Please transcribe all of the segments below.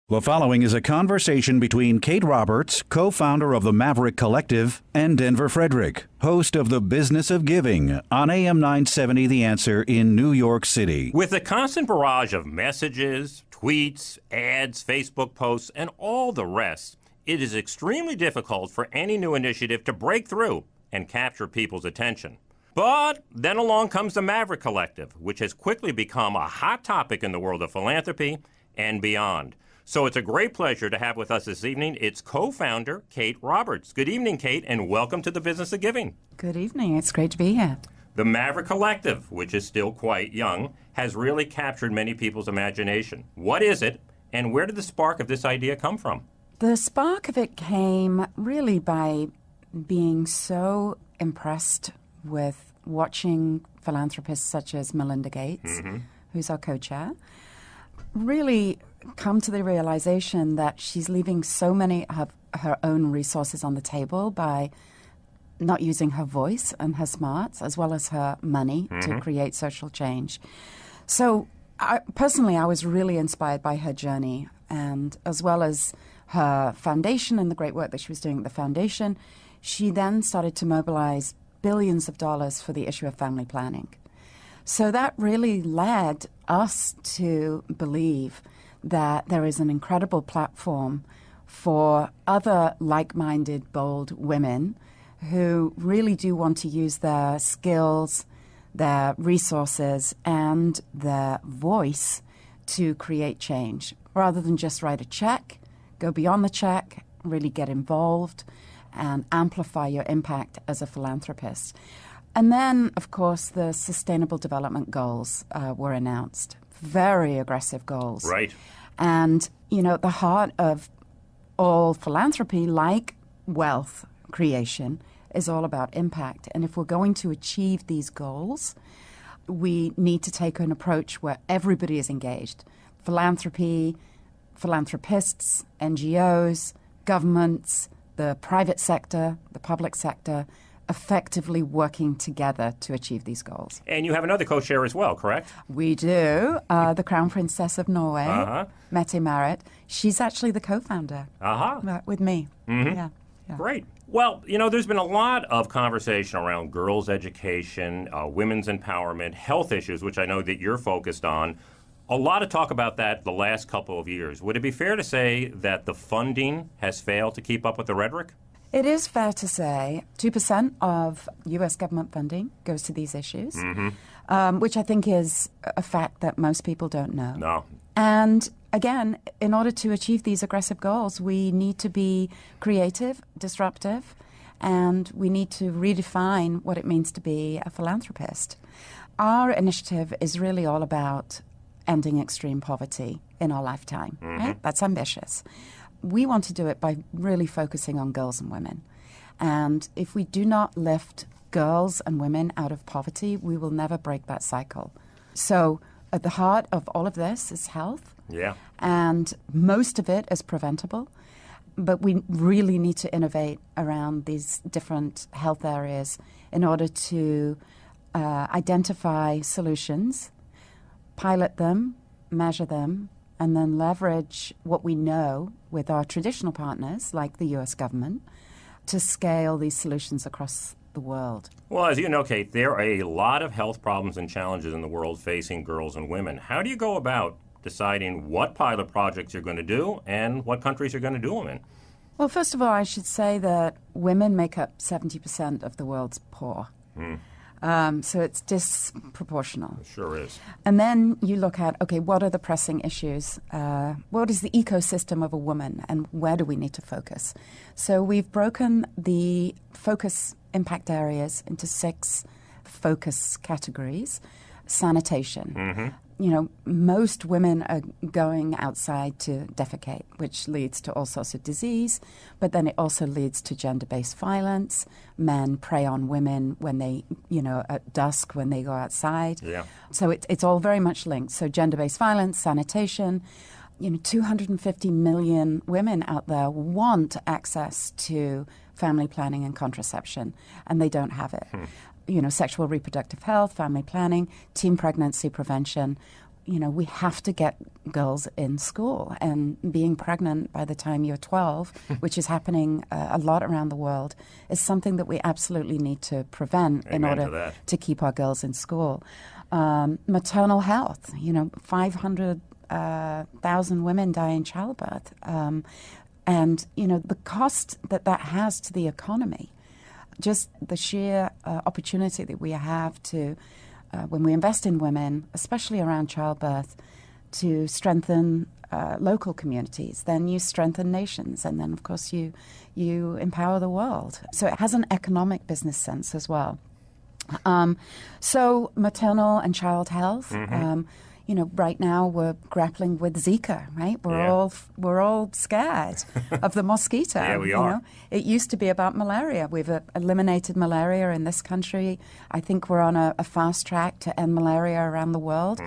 The following is a conversation between Kate Roberts, co-founder of the Maverick Collective, and Denver Frederick, host of The Business of Giving on AM 970 The Answer in New York City. With a constant barrage of messages, tweets, ads, Facebook posts, and all the rest, it is extremely difficult for any new initiative to break through and capture people's attention. But then along comes the Maverick Collective, which has quickly become a hot topic in the world of philanthropy and beyond. So it's a great pleasure to have with us this evening its co-founder, Kate Roberts. Good evening, Kate, and welcome to The Business of Giving. Good evening. It's great to be here. The Maverick Collective, which is still quite young, has really captured many people's imagination. What is it, and where did the spark of this idea come from? The spark of it came really by being so impressed with watching philanthropists such as Melinda Gates, who's our co-chair, really come to the realization that she's leaving so many of her own resources on the table by not using her voice and her smarts as well as her money to create social change. So I was really inspired by her journey, and as well as her foundation and the great work that she was doing at the foundation, she then started to mobilize billions of dollars for the issue of family planning. So that really led us to believe that there is an incredible platform for other like-minded, bold women who really do want to use their skills, their resources, and their voice to create change, rather than just write a check, go beyond the check, really get involved, and amplify your impact as a philanthropist. And then, of course, the Sustainable Development Goals were announced. Very aggressive goals. Right. And, you know, at the heart of all philanthropy, like wealth creation, is all about impact. And if we're going to achieve these goals, we need to take an approach where everybody is engaged. Philanthropy, philanthropists, NGOs, governments, the private sector, the public sector, effectively working together to achieve these goals. And you have another co-chair as well, correct? We do. The Crown Princess of Norway, Mette-Marit. She's actually the co-founder with me. Yeah. Great. Well, you know, there's been a lot of conversation around girls' education, women's empowerment, health issues, which I know that you're focused on. A lot of talk about that the last couple of years. Would it be fair to say that the funding has failed to keep up with the rhetoric? It is fair to say 2% of U.S. government funding goes to these issues, which I think is a fact that most people don't know. No. And again, in order to achieve these aggressive goals, we need to be creative, disruptive, and we need to redefine what it means to be a philanthropist. Our initiative is really all about ending extreme poverty in our lifetime. Right? That's ambitious. We want to do it by really focusing on girls and women. And if we do not lift girls and women out of poverty, we will never break that cycle. So at the heart of all of this is health. Yeah. And most of it is preventable. But we really need to innovate around these different health areas in order to identify solutions, pilot them, measure them, and then leverage what we know with our traditional partners, like the U.S. government, to scale these solutions across the world. Well, as you know, Kate, there are a lot of health problems and challenges in the world facing girls and women. How do you go about deciding what pilot projects you're going to do and what countries you're going to do them in? Well, first of all, I should say that women make up 70% of the world's poor. So it's disproportional. It sure is. And then you look at, okay, what are the pressing issues? What is the ecosystem of a woman, and where do we need to focus? So we've broken the focus impact areas into 6 focus categories. Sanitation. You know, most women are going outside to defecate, which leads to all sorts of disease, but then it also leads to gender-based violence. Men prey on women when they, you know, at dusk when they go outside. Yeah. So it's all very much linked. So gender-based violence, sanitation, you know, 250 million women out there want access to family planning and contraception, and they don't have it. You know, sexual reproductive health, family planning, teen pregnancy prevention. we have to get girls in school, and being pregnant by the time you're 12, which is happening a lot around the world, is something that we absolutely need to prevent in order to keep our girls in school. Maternal health, 500,000 women die in childbirth. And, the cost that has to the economy, just the sheer opportunity that we have to, when we invest in women, especially around childbirth, to strengthen local communities, then you strengthen nations, and then, of course, you empower the world. So it has an economic business sense as well. So maternal and child health. Right now we're grappling with Zika, right? We're all scared of the mosquito. Yeah, we are. It used to be about malaria. We've eliminated malaria in this country. I think we're on a fast track to end malaria around the world.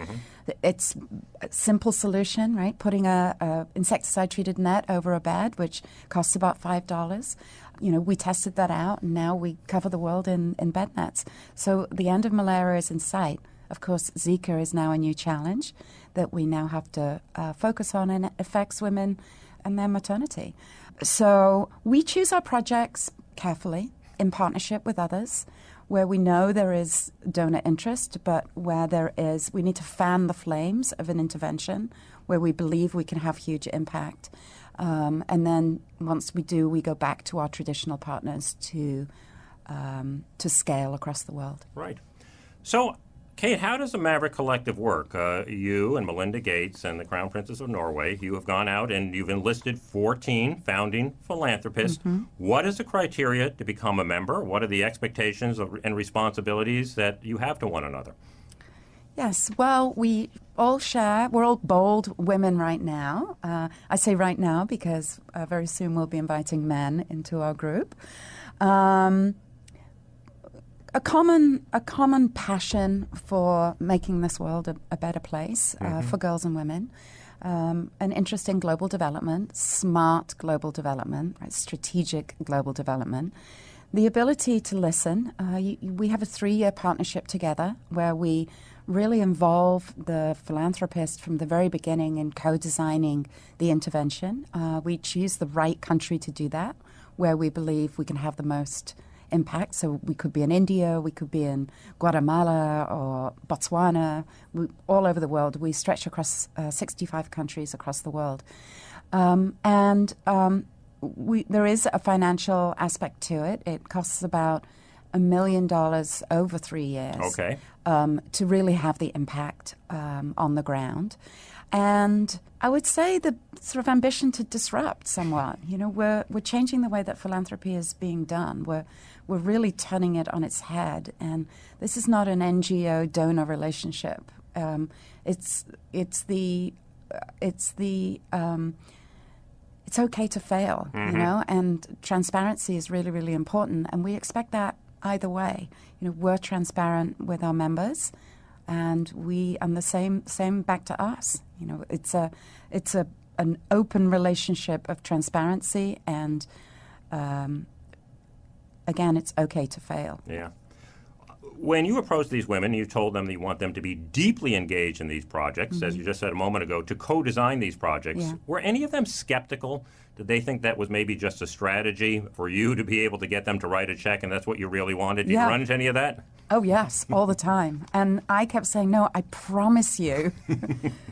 It's a simple solution, right? Putting a insecticide-treated net over a bed, which costs about $5. We tested that out, and now we cover the world in bed nets. So the end of malaria is in sight. Of course, Zika is now a new challenge that we now have to focus on, and it affects women and their maternity. So we choose our projects carefully in partnership with others, where we know there is donor interest, but where we need to fan the flames of an intervention where we believe we can have huge impact. And then once we do, we go back to our traditional partners to scale across the world. Right. So, Kate, how does the Maverick Collective work? You and Melinda Gates and the Crown Princess of Norway, you have gone out and you've enlisted 14 founding philanthropists. What is the criteria to become a member? What are the expectations and responsibilities that you have to one another? Yes, well, we're all bold women right now. I say right now because very soon we'll be inviting men into our group. A common passion for making this world a better place for girls and women, an interest in global development, smart global development, right, strategic global development, the ability to listen. We have a 3-year partnership together where we really involve the philanthropist from the very beginning in co-designing the intervention. We choose the right country to do that, where we believe we can have the most impact. So we could be in India, we could be in Guatemala or Botswana, all over the world. We stretch across 65 countries across the world. There is a financial aspect to it. It costs about $1 million over 3 years to really have the impact on the ground. And I would say the sort of ambition to disrupt somewhat. We're changing the way that philanthropy is being done. We're really turning it on its head. And this is not an NGO donor relationship. It's okay to fail, and transparency is really, really important. And we expect that either way. We're transparent with our members, and the same back to us. It's an open relationship of transparency, and again, it's okay to fail. Yeah. When you approach these women, you told them that you want them to be deeply engaged in these projects, as you just said a moment ago, to co-design these projects. Yeah. Were any of them skeptical? Did they think that was maybe just a strategy for you to be able to get them to write a check and that's what you really wanted? Did you run into any of that? Oh, yes, all the time. And I kept saying, no, I promise you,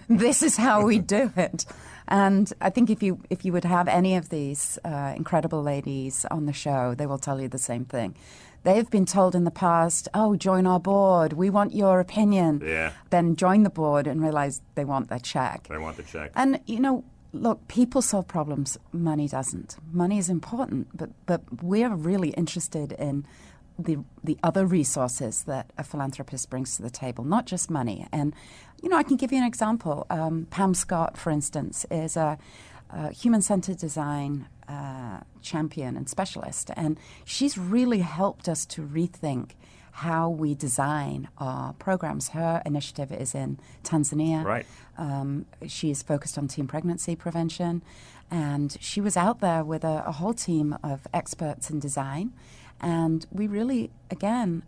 this is how we do it. And I think if you would have any of these incredible ladies on the show, they will tell you the same thing. They've been told in the past, oh, join our board. We want your opinion. Yeah. Then join the board and realize they want their check. They want the check. And, look, people solve problems. Money doesn't. Money is important, but we're really interested in the other resources that a philanthropist brings to the table, not just money. And, I can give you an example. Pam Scott, for instance, is a human-centered design champion and specialist, and she's really helped us to rethink how we design our programs. Her initiative is in Tanzania. Right. She's focused on teen pregnancy prevention, and she was out there with a whole team of experts in design, and we really, again,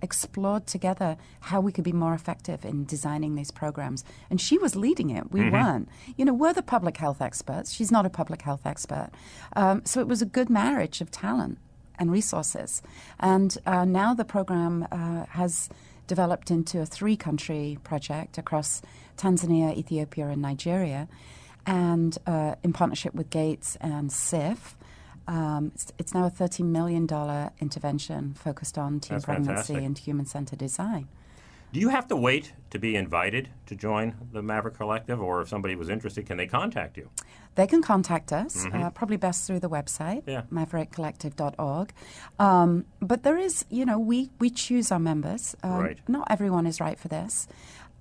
explored together how we could be more effective in designing these programs. And she was leading it. We weren't. You know, we're the public health experts. She's not a public health expert. So it was a good marriage of talent and resources. And now the program has developed into a 3-country project across Tanzania, Ethiopia, and Nigeria, and in partnership with Gates and SIF. It's now a $30 million intervention focused on teen That's pregnancy fantastic. and human-centered design. Do you have to wait to be invited to join the Maverick Collective, or if somebody was interested, can they contact you? They can contact us, probably best through the website, Yeah. maverickcollective.org. But there is, you know, we choose our members. Right. Not everyone is right for this,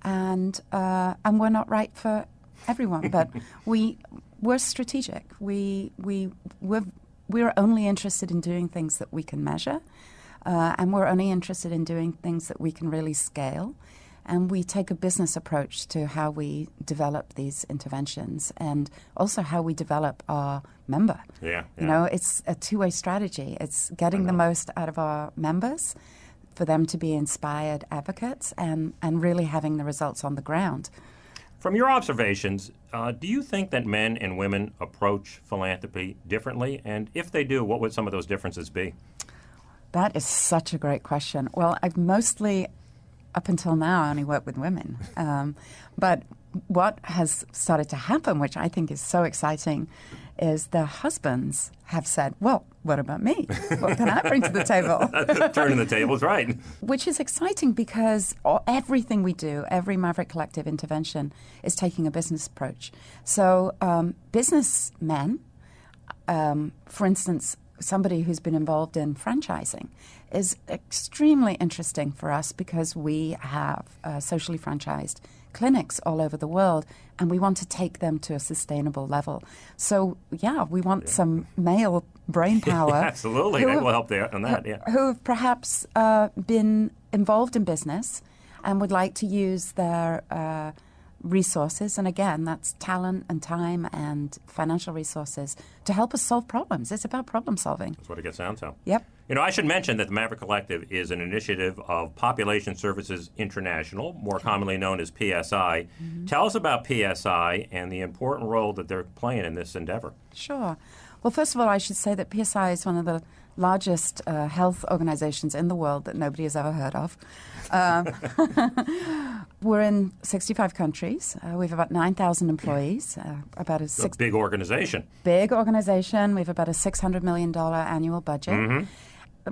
and we're not right for everyone. But we're strategic. We're only interested in doing things that we can measure, and we're only interested in doing things that we can really scale. And we take a business approach to how we develop these interventions and also how we develop our member. Yeah. You know, it's a two-way strategy. It's getting the most out of our members for them to be inspired advocates and really having the results on the ground. From your observations, do you think that men and women approach philanthropy differently? And if they do, what would some of those differences be? That is such a great question. Well, I've mostly, up until now, only worked with women. But what has started to happen, which I think is so exciting, is their husbands have said, well, what about me? What can I bring to the table? Turning the tables, right. Which is exciting because everything we do, every Maverick Collective intervention, is taking a business approach. So businessmen, for instance, somebody who's been involved in franchising is extremely interesting for us because we have socially franchised clinics all over the world, and we want to take them to a sustainable level. So, yeah, we want some male brain power. Absolutely, that will help there on that, yeah. Who have perhaps been involved in business and would like to use their resources, and again, that's talent and time and financial resources, to help us solve problems. It's about problem solving. That's what it gets down to. Yep. You know, I should mention that the Maverick Collective is an initiative of Population Services International, more commonly known as PSI. Tell us about PSI and the important role that they're playing in this endeavor. Sure. Well, first of all, I should say that PSI is one of the largest health organizations in the world that nobody has ever heard of. We're in 65 countries. We have about 9,000 employees. It's a big organization. Big organization. We have about a $600 million annual budget.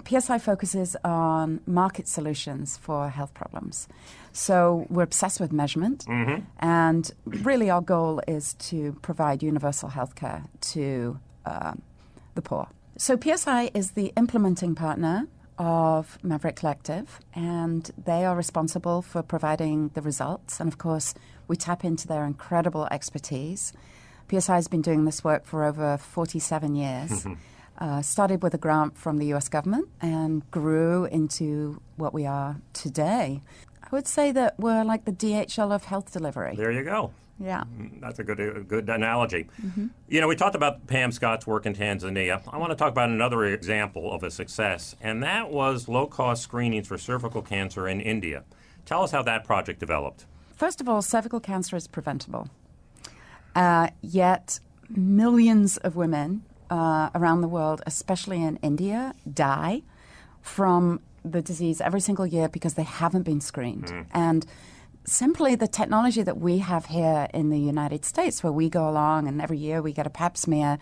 PSI focuses on market solutions for health problems. So we're obsessed with measurement, and really our goal is to provide universal health care to the poor. So PSI is the implementing partner of Maverick Collective, and they are responsible for providing the results. And of course, we tap into their incredible expertise. PSI has been doing this work for over 47 years. Started with a grant from the U.S. government and grew into what we are today. I would say that we're like the DHL of health delivery. There you go. Yeah. That's a good analogy. You know, we talked about Pam Scott's work in Tanzania. I want to talk about another example of a success, and that was low-cost screenings for cervical cancer in India. Tell us how that project developed. First of all, cervical cancer is preventable. Yet millions of women around the world, especially in India, die from the disease every single year because they haven't been screened. And simply the technology that we have here in the United States, where we go along and every year we get a pap smear,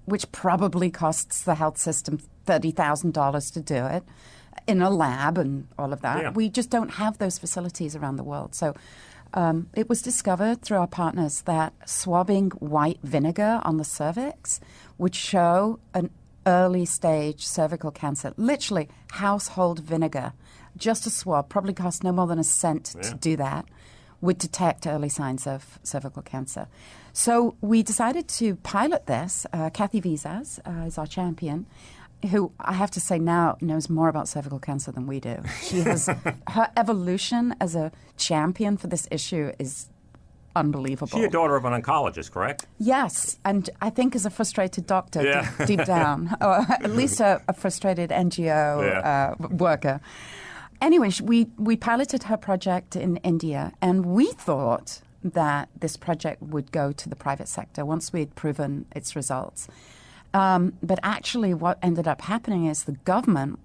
which probably costs the health system $30,000 to do it, in a lab and all of that. Yeah. We just don't have those facilities around the world. So it was discovered through our partners that swabbing white vinegar on the cervix would show an early stage cervical cancer, literally household vinegar. Just a swab, probably cost no more than $0.01 to do that, would detect early signs of cervical cancer. So we decided to pilot this. Kathy Visas is our champion, who I have to say now knows more about cervical cancer than we do. She has her evolution as a champion for this issue is unbelievable. She's a daughter of an oncologist, correct? Yes, and I think as a frustrated doctor deep down, or at least a frustrated NGO worker. anyway, we piloted her project in India, and we thought that this project would go to the private sector once we had proven its results. But actually what ended up happening is the government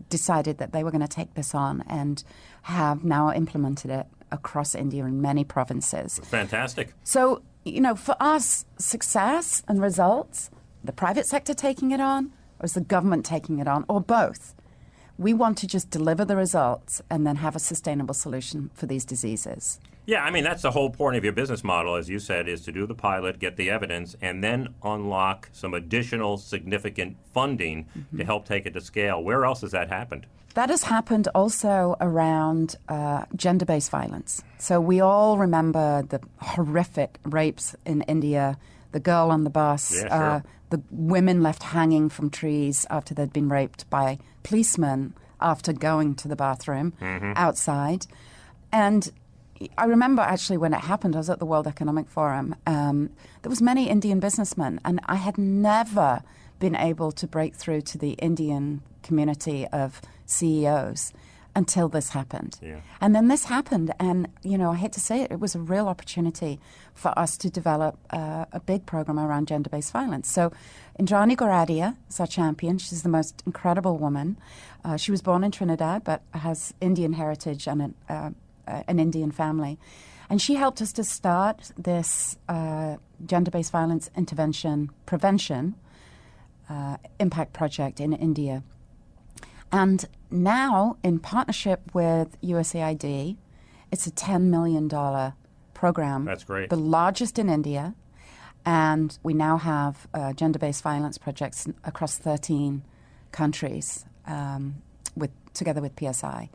decided that they were going to take this on and have now implemented it across India in many provinces. Fantastic. So, for us, success and results, the private sector taking it on, or is the government taking it on, or both? We want to just deliver the results and then have a sustainable solution for these diseases. Yeah, I mean, that's the whole point of your business model, as you said, is to do the pilot, get the evidence, and then unlock some additional significant funding to help take it to scale. Where else has that happened? That has happened also around gender-based violence. So we all remember the horrific rapes in India, the girl on the bus, the women left hanging from trees after they'd been raped by policemen after going to the bathroom outside. And I remember actually when it happened, I was at the World Economic Forum. There was many Indian businessmen, and I had never been able to break through to the Indian community of CEOs until this happened. Yeah. And then this happened, and, I hate to say it, it was a real opportunity for us to develop a big program around gender-based violence. So Indrani Goradia is our champion. She's the most incredible woman. She was born in Trinidad, but has Indian heritage and an Indian family. And she helped us to start this gender-based violence intervention prevention impact project in India. And now, in partnership with USAID, it's a $10 million program. That's great. The largest in India. And we now have gender-based violence projects across 13 countries together with PSI.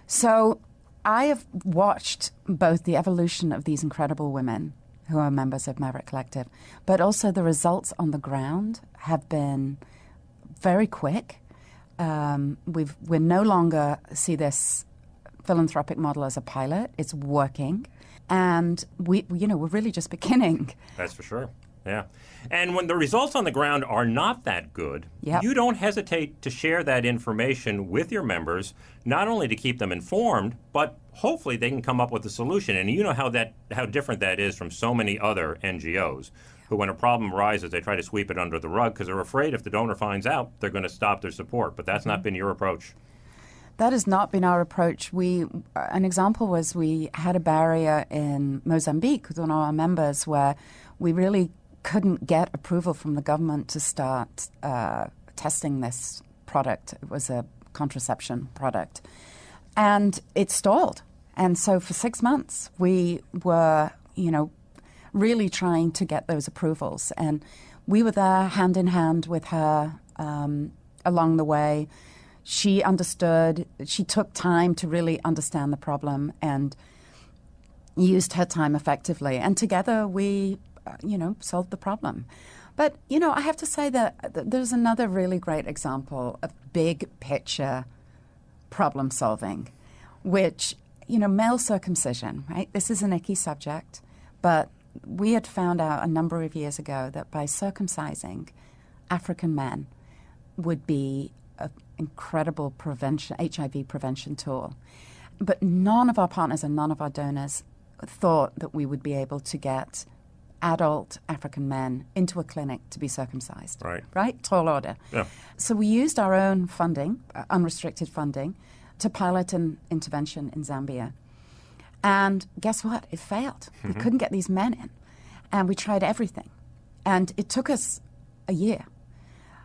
So I have watched both the evolution of these incredible women who are members of Maverick Collective, but also the results on the ground have been very quick. We no longer see this philanthropic model as a pilot. It's working. And we're really just beginning. That's for sure. Yeah. And when the results on the ground are not that good, you don't hesitate to share that information with your members, not only to keep them informed, but hopefully they can come up with a solution. And you know how different that is from so many other NGOs who, when a problem arises, they try to sweep it under the rug because they're afraid if the donor finds out, they're going to stop their support. But that's not been your approach. That has not been our approach. An example was we had a barrier in Mozambique with one of our members where we really couldn't get approval from the government to start testing this product. It was a contraception product. And it stalled. And so for 6 months, we were, really trying to get those approvals. And we were there hand in hand with her along the way. She understood. She took time to really understand the problem and used her time effectively. And together we solved the problem. But, I have to say that there's another really great example of big picture problem solving, which, male circumcision, right? This is an icky subject, but we had found out a number of years ago that by circumcising African men would be an incredible HIV prevention tool. But none of our partners and none of our donors thought that we would be able to get adult African men into a clinic to be circumcised. Right? Tall order. Yeah. So we used our own funding, unrestricted funding, to pilot an intervention in Zambia. And guess what? It failed. We couldn't get these men in. And we tried everything. And it took us a year.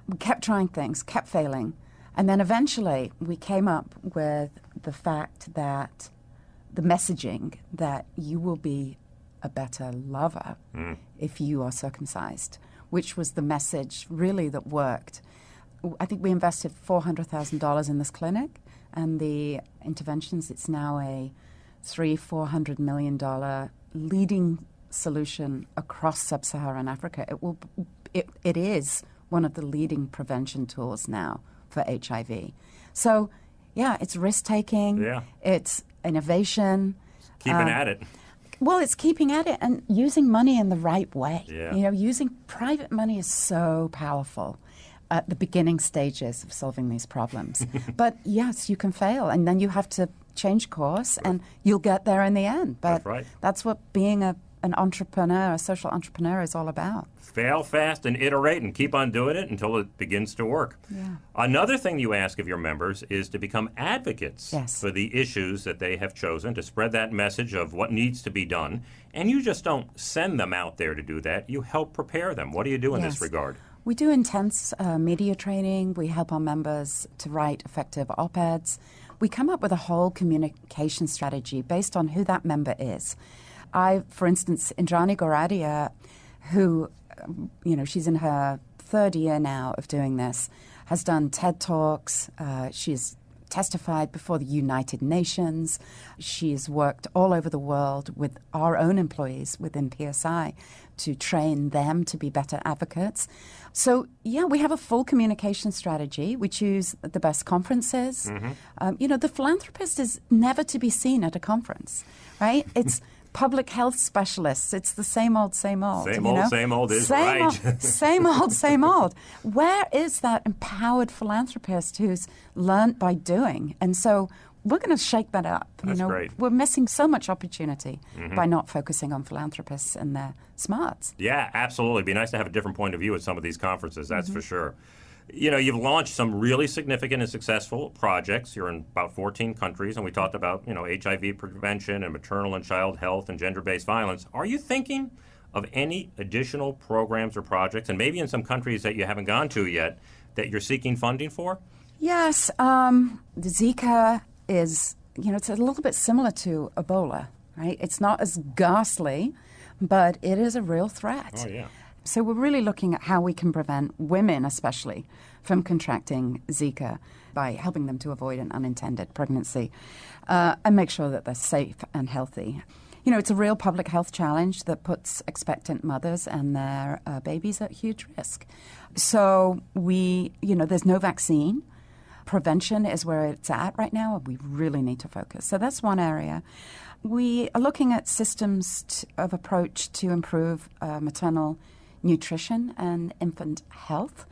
We kept trying things, kept failing. And then eventually we came up with the fact that the messaging that you will be a better lover if you are circumcised, which was the message really that worked. I think we invested $400,000 in this clinic, and the interventions, it's now a $300-400 million leading solution across sub-Saharan Africa. It is one of the leading prevention tools now for HIV. So, it's risk-taking. Yeah. It's innovation. Keeping at it. Well, it's keeping at it and using money in the right way. Yeah. Using private money is so powerful. at the beginning stages of solving these problems. But yes, you can fail, and then you have to change course, and you'll get there in the end. But That's right. That's what being an entrepreneur, a social entrepreneur, is all about. Fail fast and iterate and keep on doing it until it begins to work. Yeah. Another thing you ask of your members is to become advocates Yes. for the issues that they have chosen, to spread that message of what needs to be done. And you just don't send them out there to do that. You help prepare them. What do you do in this Yes. regard? We do intense media training. We help our members to write effective op-eds. We come up with a whole communication strategy based on who that member is. For instance, Indrani Goradia, who, she's in her third year now of doing this, has done TED Talks. She's testified before the United Nations. She's worked all over the world with our own employees within PSI to train them to be better advocates. So, we have a full communication strategy. We choose the best conferences. The philanthropist is never to be seen at a conference, right? It's public health specialists. It's the same old, same old. Same old is right. Same old, same old. Where is that empowered philanthropist who's learned by doing? And so we're going to shake that up. That's great. We're missing so much opportunity by not focusing on philanthropists and their smarts. Yeah, absolutely. It'd be nice to have a different point of view at some of these conferences, that's for sure. You've launched some really significant and successful projects. You're in about 14 countries, and we talked about, HIV prevention and maternal and child health and gender-based violence. Are you thinking of any additional programs or projects, and maybe in some countries that you haven't gone to yet, that you're seeking funding for? Yes. The Zika is, it's a little bit similar to Ebola, right? It's not as ghastly, but it is a real threat. Oh, yeah. So we're really looking at how we can prevent women, especially, from contracting Zika by helping them to avoid an unintended pregnancy and make sure that they're safe and healthy. It's a real public health challenge that puts expectant mothers and their babies at huge risk. So there's no vaccine. Prevention is where it's at right now, and we really need to focus. So that's one area. We are looking at systems of approach to improve maternal nutrition and infant health.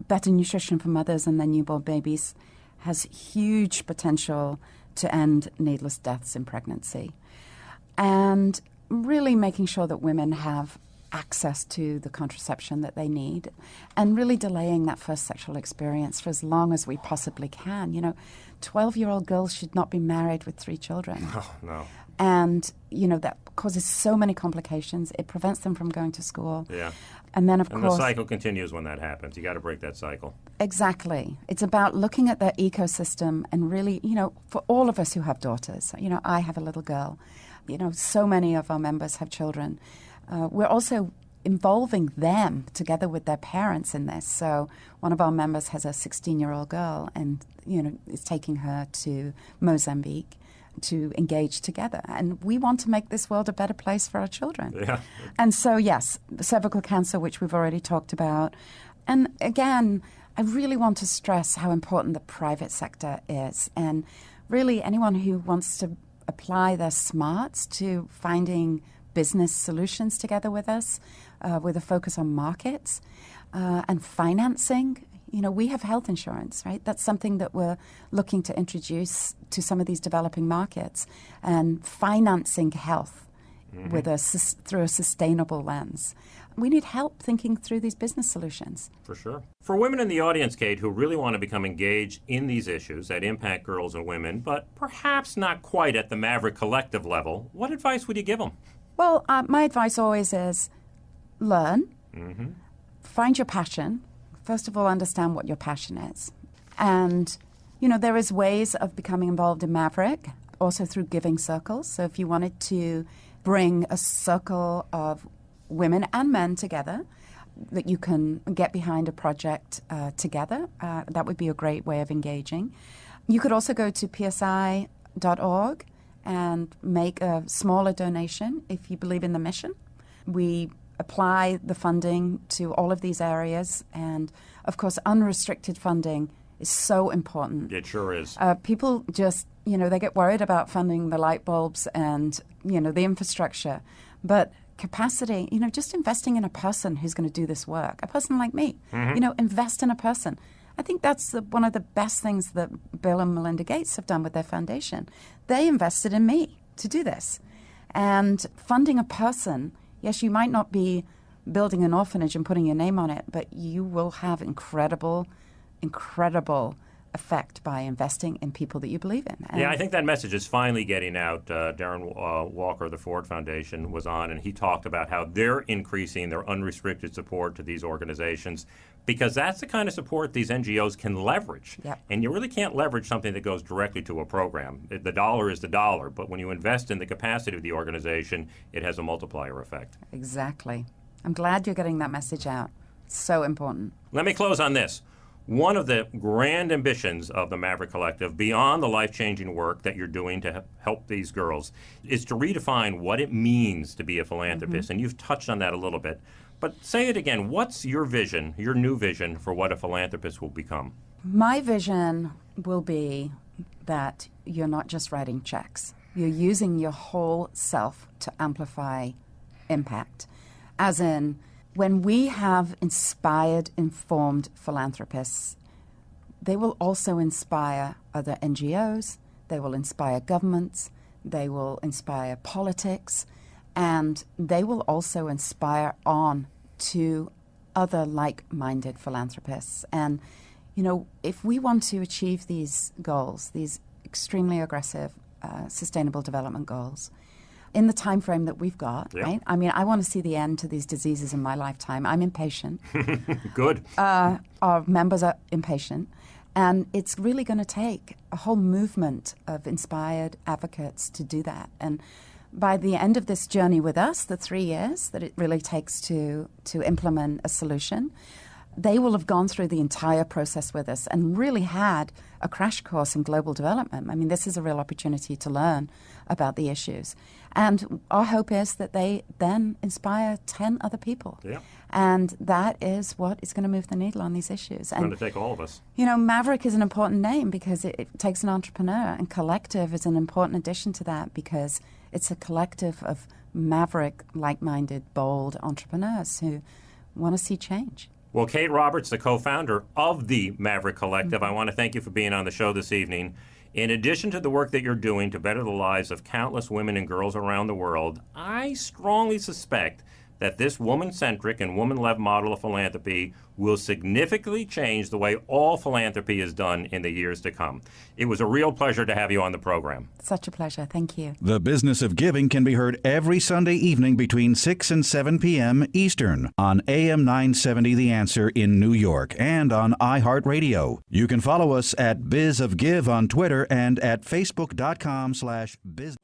Better nutrition for mothers and their newborn babies has huge potential to end needless deaths in pregnancy. And really making sure that women have access to the contraception that they need, and really delaying that first sexual experience for as long as we possibly can. 12-year-old girls should not be married with 3 children. Oh, no. And, that causes so many complications. It prevents them from going to school. Yeah. And then, of And course... the cycle continues when that happens. You got to break that cycle. Exactly. It's about looking at their ecosystem and really, for all of us who have daughters, I have a little girl. So many of our members have children. We're also involving them together with their parents in this. So one of our members has a 16-year-old girl and, is taking her to Mozambique to engage together. And we want to make this world a better place for our children. Yeah. And so, yes, cervical cancer, which we've already talked about. And again, I really want to stress how important the private sector is. And really anyone who wants to apply their smarts to finding business solutions together with us, with a focus on markets and financing. We have health insurance, right? That's something that we're looking to introduce to some of these developing markets, and financing health with through a sustainable lens. We need help thinking through these business solutions. For sure. For women in the audience, Kate, who really want to become engaged in these issues that impact girls and women, but perhaps not quite at the Maverick Collective level, what advice would you give them? Well, my advice always is learn, find your passion. First of all, understand what your passion is. And, there is ways of becoming involved in Maverick, also through giving circles. So if you wanted to bring a circle of women and men together, that you can get behind a project together, that would be a great way of engaging. You could also go to psi.org and make a smaller donation if you believe in the mission. We apply the funding to all of these areas, and of course unrestricted funding is so important. It sure is. People just, they get worried about funding the light bulbs and, the infrastructure, but capacity, just investing in a person who's going to do this work, a person like me, invest in a person. I think that's one of the best things that Bill and Melinda Gates have done with their foundation. They invested in me to do this. And funding a person, yes, you might not be building an orphanage and putting your name on it, but you will have incredible effect by investing in people that you believe in. And I think that message is finally getting out. Darren Walker of the Ford Foundation was on, and he talked about how they're increasing their unrestricted support to these organizations, because that's the kind of support these NGOs can leverage. Yep. And you really can't leverage something that goes directly to a program. The dollar is the dollar, but when you invest in the capacity of the organization, it has a multiplier effect. Exactly. I'm glad you're getting that message out. It's so important. Let me close on this. One of the grand ambitions of the Maverick Collective, beyond the life-changing work that you're doing to help these girls, is to redefine what it means to be a philanthropist. And you've touched on that a little bit. But say it again. What's your vision, your new vision, for what a philanthropist will become? My vision will be that you're not just writing checks. You're using your whole self to amplify impact. As in, when we have inspired, informed philanthropists, they will also inspire other NGOs, they will inspire governments, they will inspire politics, and they will also inspire on to other like-minded philanthropists. And, if we want to achieve these goals, these extremely aggressive sustainable development goals, in the time frame that we've got, right? I mean, I want to see the end to these diseases in my lifetime. I'm impatient. Good. Our members are impatient. And it's really going to take a whole movement of inspired advocates to do that. And by the end of this journey with us, the 3 years that it really takes to implement a solution, they will have gone through the entire process with us and really had a crash course in global development. I mean, this is a real opportunity to learn about the issues. And our hope is that they then inspire 10 other people. Yeah. And that is what is going to move the needle on these issues. It's going to take all of us. Maverick is an important name because it takes an entrepreneur, and Collective is an important addition to that because it's a collective of maverick, like-minded, bold entrepreneurs who want to see change. Well, Kate Roberts, the co-founder of the Maverick Collective, I want to thank you for being on the show this evening. In addition to the work that you're doing to better the lives of countless women and girls around the world, I strongly suspect that this woman-centric and woman-led model of philanthropy will significantly change the way all philanthropy is done in the years to come. It was a real pleasure to have you on the program. Such a pleasure. Thank you. The Business of Giving can be heard every Sunday evening between 6 and 7 p.m. Eastern on AM 970 The Answer in New York and on iHeartRadio. You can follow us at Biz of Give on Twitter and at Facebook.com/biz.